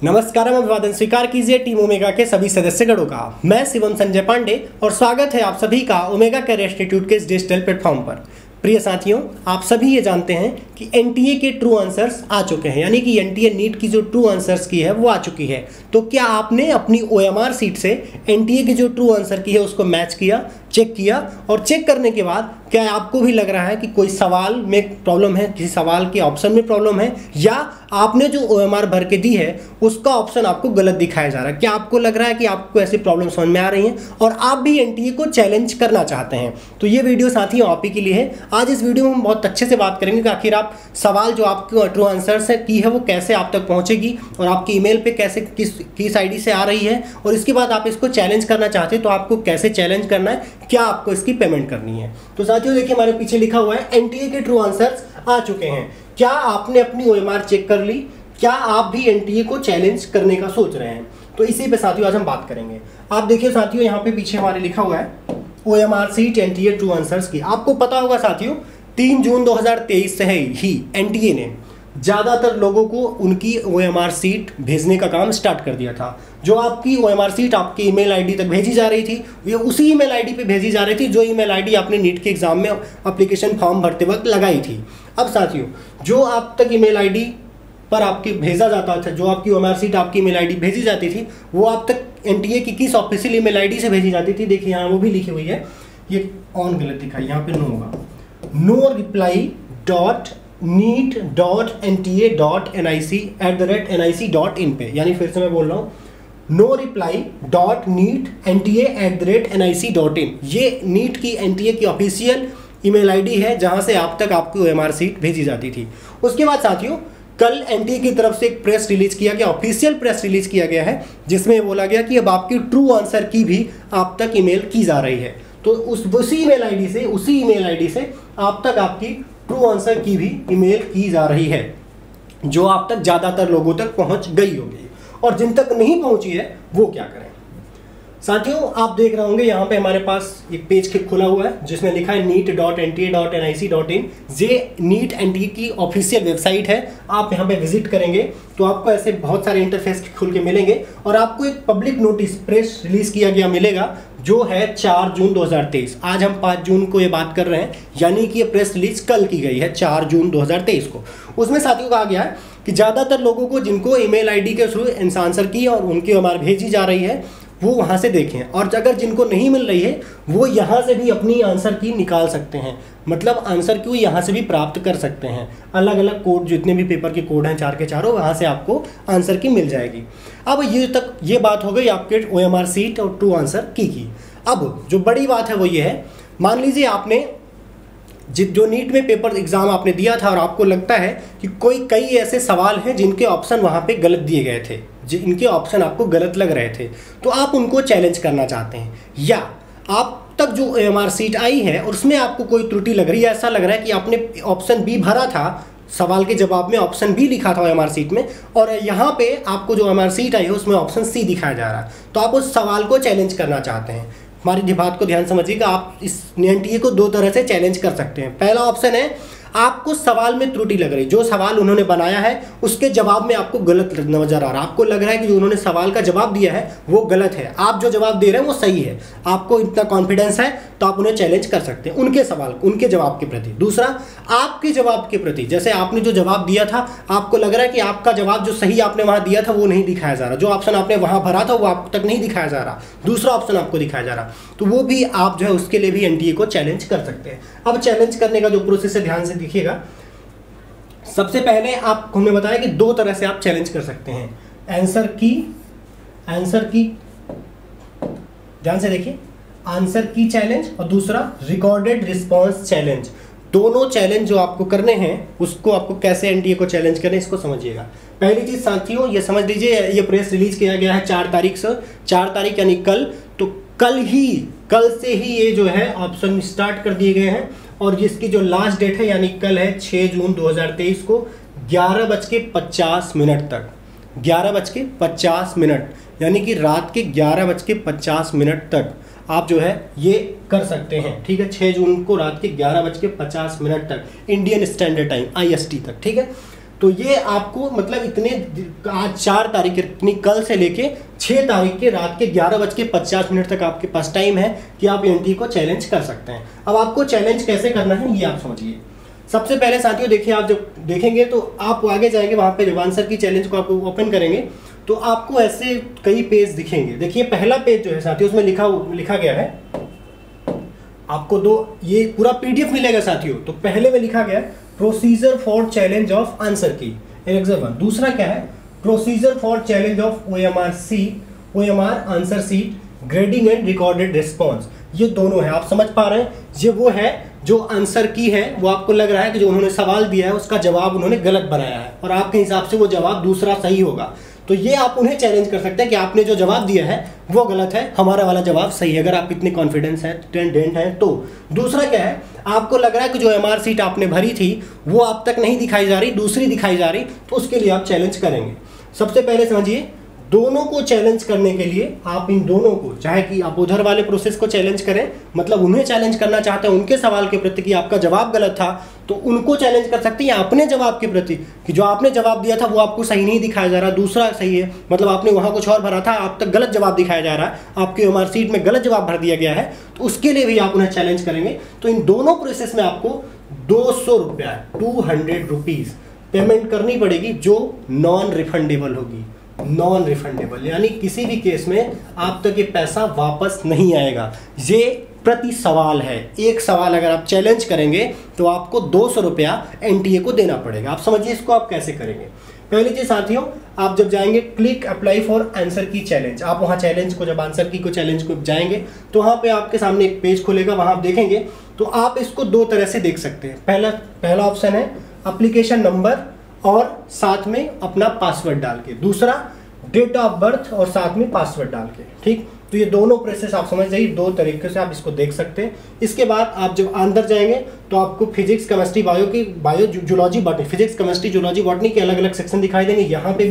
नमस्कार, अभिवादन स्वीकार कीजिए टीम ओमेगा के सभी सदस्यगणों का। मैं शिवम संजय पांडे और स्वागत है आप सभी का ओमेगा कैरियर इंस्टीट्यूट के इस डिजिटल प्लेटफॉर्म पर। प्रिय साथियों, आप सभी ये जानते हैं कि एनटीए के ट्रू आंसर्स आ चुके हैं, यानी कि एनटीए नीट की जो ट्रू आंसर्स की है वो आ चुकी है। तो क्या आपने अपनी ओएमआर सीट से एनटीए की जो ट्रू आंसर की है उसको मैच किया, चेक किया, और चेक करने के बाद क्या आपको भी लग रहा है कि कोई सवाल में प्रॉब्लम है, किसी सवाल के ऑप्शन में प्रॉब्लम है, या आपने जो ओएमआर भर के दी है उसका ऑप्शन आपको गलत दिखाया जा रहा है? क्या आपको लग रहा है कि आपको ऐसी प्रॉब्लम समझ में आ रही हैं और आप भी एनटीए को चैलेंज करना चाहते हैं? तो ये वीडियो साथियों आप ही के लिए है। आज इस वीडियो में हम बहुत अच्छे से बात करेंगे कि आखिर आप सवाल जो आपको ट्रू आंसर्स की है वो कैसे आप तक पहुंचेगी और आपकी ईमेल पे कैसे किस आईडी से आ रही है, और इसके बाद आप इसको चैलेंज करना चाहते हैं तो आपको कैसे चैलेंज करना है, क्या आपको इसकी पेमेंट करनी है। तो साथियों देखिए, हमारे पीछे लिखा हुआ है एनटीए के ट्रू आंसर्स आ चुके हैं। क्या आपने अपनी ओएमआर चेक कर ली? क्या आप भी एनटीए को चैलेंज करने का सोच रहे हैं? तो इसी पे साथियों आज हम बात करेंगे। आप देखिए साथियों, यहाँ पे पीछे हमारे लिखा हुआ है OMR sheet NTA true answers की। आपको पता होगा साथियों, 3 जून 2023 से ही एनटीए ने ज़्यादातर लोगों को उनकी ओएमआर सीट भेजने का काम स्टार्ट कर दिया था। जो आपकी ओएमआर सीट आपकी ईमेल आईडी तक भेजी जा रही थी, ये उसी ईमेल आईडी पे भेजी जा रही थी जो ईमेल आईडी आपने नीट के एग्जाम में एप्लीकेशन फॉर्म भरते वक्त लगाई थी। अब साथियों, जो आप तक ईमेल आईडी पर आपकी भेजा जाता था, जो आपकी ओएमआर सीट आपकी ईमेल आईडी भेजी जाती थी, वो आप तक एनटीए की किस ऑफिशियल ईमेल आईडी से भेजी जाती थी? देखिए यहाँ वो भी लिखी हुई है, ये ऑन गलत दिखाई, यहाँ पे नो होगा, no reply.neet.nta.nic@nic.in पे। यानी फिर से मैं बोल रहा हूँ, no reply.neet@nta.nic.in। ये नीट की एनटीए की ऑफिशियल ईमेल आईडी है जहां से आप तक आपकी ओएमआर सीट भेजी जाती थी। उसके बाद साथियों, कल एनटीए की तरफ से एक प्रेस रिलीज किया गया, ऑफिशियल प्रेस रिलीज किया गया है, जिसमें बोला गया कि अब आपकी ट्रू आंसर की भी आप तक ईमेल की जा रही है। तो उसी ईमेल आईडी से आप तक आपकी ट्रू आंसर की भी ईमेल की जा रही है, जो आप तक ज़्यादातर लोगों तक पहुंच गई होगी। और जिन तक नहीं पहुंची है वो क्या करें? साथियों आप देख रहे होंगे यहाँ पे हमारे पास एक पेज खुला हुआ है जिसमें लिखा है neet.nta.nic.in। ये नीट एनटीए की ऑफिशियल वेबसाइट है। आप यहाँ पे विजिट करेंगे तो आपको ऐसे बहुत सारे इंटरफेस खुल के मिलेंगे और आपको एक पब्लिक नोटिस प्रेस रिलीज किया गया मिलेगा, जो है 4 जून 2023। आज हम 5 जून को ये बात कर रहे हैं, यानी कि ये प्रेस रिलीज कल की गई है 4 जून 2023 को। उसमें साथियों कहा गया है कि ज़्यादातर लोगों को जिनको ईमेल आईडी के थ्रू आंसर की और उनकी ओएमआर भेजी जा रही है वो वहाँ से देखें, और अगर जिनको नहीं मिल रही है वो यहाँ से भी अपनी आंसर की निकाल सकते हैं, मतलब आंसर की वो यहाँ से भी प्राप्त कर सकते हैं। अलग अलग कोड, जितने भी पेपर के कोड हैं 4 के चारों, वहाँ से आपको आंसर की मिल जाएगी। अब ये बात हो गई आपके ओएमआर सीट और ट्रू आंसर की। अब जो बड़ी बात है वो ये है, मान लीजिए आपने जो नीट में पेपर एग्जाम आपने दिया था और आपको लगता है कि कई ऐसे सवाल हैं जिनके ऑप्शन वहाँ पे गलत दिए गए थे, जिनके ऑप्शन आपको गलत लग रहे थे, तो आप उनको चैलेंज करना चाहते हैं, या आप तक जो ओएमआर सीट आई है और उसमें आपको कोई त्रुटि लग रही है, ऐसा लग रहा है कि आपने ऑप्शन बी भरा था, सवाल के जवाब में ऑप्शन बी लिखा था ओएमआर सीट में, और यहाँ पे आपको जो ओएमआर सीट आई है उसमें ऑप्शन सी दिखाया जा रहा है, तो आप उस सवाल को चैलेंज करना चाहते हैं। हमारी बात को ध्यान समझिएगा, आप इस एनटीए को 2 तरह से चैलेंज कर सकते हैं। पहला ऑप्शन है, आपको सवाल में त्रुटि लग रही, जो सवाल उन्होंने बनाया है उसके जवाब में आपको गलत नजर आ रहा है, आपको लग रहा है कि जो उन्होंने सवाल का जवाब दिया है वो गलत है, आप जो जवाब दे रहे हैं वो सही है, आपको इतना कॉन्फिडेंस है, तो आप उन्हें चैलेंज कर सकते हैं उनके सवाल, उनके जवाब के प्रति। दूसरा, आपके जवाब के प्रति, जैसे आपने जो जवाब दिया था आपको लग रहा है कि आपका जवाब जो सही आपने वहाँ दिया था वो नहीं दिखाया जा रहा, जो ऑप्शन आपने वहाँ भरा था वो आप तक नहीं दिखाया जा रहा, दूसरा ऑप्शन आपको दिखाया जा रहा, तो वो भी आप जो है उसके लिए भी एनटीए को चैलेंज कर सकते हैं। अब चैलेंज करने का जो प्रोसेस है ध्यान से देखिएगा। सबसे पहले आपको हमने बताया कि 2 तरह से आप चैलेंज कर सकते हैं, आंसर की ध्यान से देखिए, आंसर की चैलेंज, और दूसरा रिकॉर्डेड रिस्पॉन्स चैलेंज। दोनों चैलेंज जो आपको करने हैं उसको आपको कैसे एनटीए को चैलेंज करें इसको समझिएगा। पहली चीज साथियों ये समझ लीजिए, ये प्रेस रिलीज किया गया है 4 तारीख से, 4 तारीख यानी कल, तो कल से ही ये जो है ऑप्शन स्टार्ट कर दिए गए हैं, और जिसकी जो लास्ट डेट है यानी कल है 6 जून 2023 को 11:50 तक, 11:50, यानी कि रात के 11:50 तक आप जो है ये कर सकते हैं। ठीक है, 6 जून को रात के 11:50 तक, इंडियन स्टैंडर्ड टाइम IST तक। ठीक है, तो ये आपको मतलब इतने आज 4 तारीख यानी कल से लेके 6 तारीख के रात के 11:50 तक आपके पास टाइम है कि आप एनटीए को चैलेंज कर सकते हैं। अब आपको चैलेंज कैसे करना है ये आप समझिए। सबसे पहले साथियों देखिए, आप जब देखेंगे तो आप आगे जाएंगे, वहाँ पे जब आंसर की चैलेंज को आप ओपन करेंगे तो आपको ऐसे कई पेज दिखेंगे। देखिए पहला पेज जो है साथियों उसमें लिखा गया है, आपको ये पूरा पीडीएफ मिलेगा साथियों। तो पहले में लिखा गया है procedure for challenge of answer की एग्जाम 1। दूसरा क्या है, procedure for challenge of OMR answer sheet grading and recorded response. ये दोनों है, आप समझ पा रहे हैं। ये वो है जो आंसर की है, वो आपको लग रहा है कि जो उन्होंने सवाल दिया है उसका जवाब उन्होंने गलत बनाया है और आपके हिसाब से वो जवाब दूसरा सही होगा। तो ये आप उन्हें चैलेंज कर सकते हैं कि आपने जो जवाब दिया है वो गलत है, हमारा वाला जवाब सही है, अगर आप इतने कॉन्फिडेंस है टेंडेंट है तो। दूसरा क्या है, आपको लग रहा है कि जो MR सीट आपने भरी थी वो आप तक नहीं दिखाई जा रही, दूसरी दिखाई जा रही, तो उसके लिए आप चैलेंज करेंगे। सबसे पहले समझिए, दोनों को चैलेंज करने के लिए आप इन दोनों को, चाहे कि आप उधर वाले प्रोसेस को चैलेंज करें, मतलब उन्हें चैलेंज करना चाहते हैं उनके सवाल के प्रति कि आपका जवाब गलत था, तो उनको चैलेंज कर सकते हैं अपने जवाब के प्रति कि जो आपने जवाब दिया था वो आपको सही नहीं दिखाया जा रहा, दूसरा सही है, मतलब आपने वहाँ कुछ और भरा था, आप तक गलत जवाब दिखाया जा रहा है, आपकी MR सीट में गलत जवाब भर दिया गया है, तो उसके लिए भी आप उन्हें चैलेंज करेंगे। तो इन दोनों प्रोसेस में आपको 200 रुपया 200 रुपीज़ पेमेंट करनी पड़ेगी, जो नॉन रिफंडेबल होगी। नॉन रिफंडेबल यानी किसी भी केस में आप तक ये पैसा वापस नहीं आएगा। ये प्रति सवाल है, एक सवाल अगर आप चैलेंज करेंगे तो आपको 200 रुपया एनटीए को देना पड़ेगा। आप समझिए इसको आप कैसे करेंगे। पहली चीज साथियों, आप जब जाएंगे क्लिक अप्लाई फॉर आंसर की चैलेंज, आप वहाँ चैलेंज को जब आंसर की को चैलेंज को जाएंगे तो वहाँ पे आपके सामने एक पेज खुलेगा, वहाँ आप देखेंगे तो आप इसको 2 तरह से देख सकते हैं। पहला ऑप्शन है एप्लीकेशन नंबर और साथ में अपना पासवर्ड डाल के, दूसरा डेट ऑफ बर्थ और साथ में पासवर्ड डाल के। ठीक, तो ये दोनों प्रोसेस आप समझ जाइए, 2 तरीके से आप इसको देख सकते हैं। इसके बाद आप जब अंदर जाएंगे तो आपको physics chemistry zoology botany, physics chemistry zoology botany के अलग अलग सेक्शन दिखाई देंगे, यहाँ पे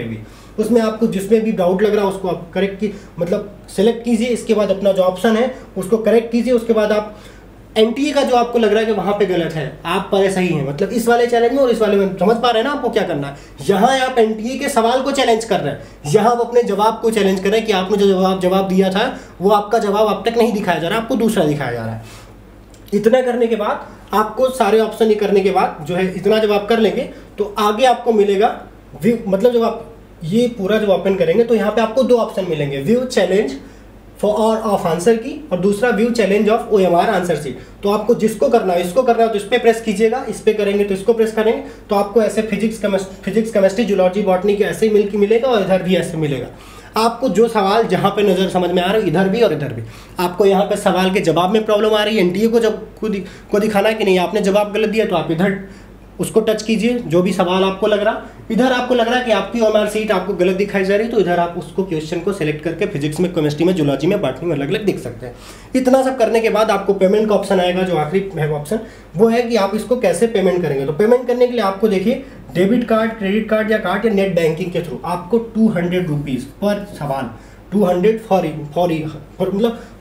भी। उसमें आपको जिसमें भी डाउट लग रहा है उसको आप करेक्ट की मतलब सेलेक्ट कीजिए। इसके बाद अपना जो ऑप्शन है उसको करेक्ट कीजिए। उसके बाद आप एनटीए का जो आपको लग रहा है कि वहां पे गलत है, आप पर सही है, मतलब इस वाले चैलेंज में और इस वाले में, समझ पा रहे हैं ना आपको क्या करना है। यहाँ आप एनटीए के सवाल को चैलेंज कर रहे हैं, यहाँ आप अपने जवाब को चैलेंज कर रहे हैं कि आपने जो जवाब दिया था वो आपका जवाब अब तक नहीं दिखाया जा रहा, आपको दूसरा दिखाया जा रहा है। इतना करने के बाद आपको सारे ऑप्शन करने के बाद जो है, इतना जब आप कर लेंगे तो आगे आपको मिलेगा मतलब जब आप ये पूरा जब ओपन करेंगे तो यहाँ पे आपको 2 ऑप्शन मिलेंगे, view challenge for of answer की और दूसरा view challenge of OMR answer sheet. तो आपको जिसको करना है, इसको करना है तो इस पे प्रेस कीजिएगा, इस पे करेंगे तो इसको प्रेस करेंगे तो आपको ऐसे फिजिक्स केमिस्ट्री जूलॉजी बॉटनी के ऐसे ही मिलेगा और इधर भी ऐसे मिलेगा। आपको जो सवाल जहाँ पे नज़र समझ में आ रहा है इधर भी और इधर भी, आपको यहाँ पे सवाल के जवाब में प्रॉब्लम आ रही है, एनटीए को जब को दिखाना है कि नहीं आपने जवाब गलत दिया, तो आप इधर उसको टच कीजिए, जो भी सवाल आपको लग रहा, इधर आपको लग रहा है कि आपकी OMR सीट आपको गलत दिखाई जा रही है, तो इधर आप उसको क्वेश्चन को सिलेक्ट करके फिजिक्स में, केमिस्ट्री में, जूलॉजी में, बॉटनी में अलग अलग देख सकते हैं। इतना सब करने के बाद आपको पेमेंट का ऑप्शन आएगा, जो आखिरी है ऑप्शन वो है कि आप इसको कैसे पेमेंट करेंगे। तो पेमेंट करने के लिए आपको देखिए डेबिट कार्ड, क्रेडिट कार्ड या कार्ड या नेट बैंकिंग के थ्रू आपको 200 रुपीज़ पर सवाल, 200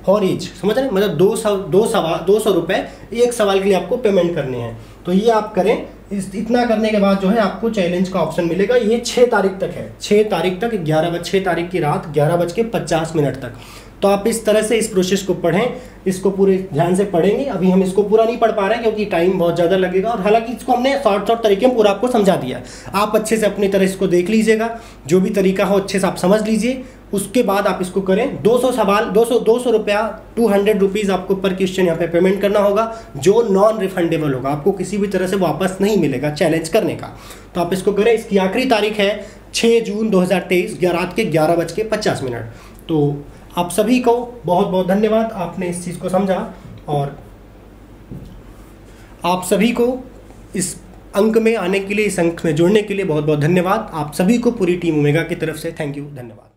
फॉर ईच, समझ रहे हैं, मतलब 200 रुपये एक सवाल के लिए आपको पेमेंट करने हैं। तो ये आप करें। इतना करने के बाद जो है आपको चैलेंज का ऑप्शन मिलेगा। ये 6 तारीख तक है, 6 तारीख तक 6 तारीख की रात 11:50 तक। तो आप इस तरह से इस प्रोसेस को पढ़ें, इसको पूरे ध्यान से पढ़ेंगे। अभी हम इसको पूरा नहीं पढ़ पा रहे हैं क्योंकि टाइम बहुत ज़्यादा लगेगा, और हालांकि इसको हमने शॉर्ट तरीके में पूरा आपको समझा दिया है। आप अच्छे से अपनी तरह इसको देख लीजिएगा, जो भी तरीका हो अच्छे से आप समझ लीजिए, उसके बाद आप इसको करें। 200 सवाल, 200 रुपया, 200 रुपीज़ आपको पर क्वेश्चन यहाँ पे पेमेंट करना होगा, जो नॉन रिफंडेबल होगा, आपको किसी भी तरह से वापस नहीं मिलेगा चैलेंज करने का। तो आप इसको करें। इसकी आखिरी तारीख है 6 जून 2023 रात के 11:50। तो आप सभी को बहुत बहुत धन्यवाद, आपने इस चीज़ को समझा, और आप सभी को इस अंक में आने के लिए, इस अंक में जुड़ने के लिए बहुत बहुत धन्यवाद। आप सभी को पूरी टीम ओमेगा की तरफ से थैंक यू, धन्यवाद।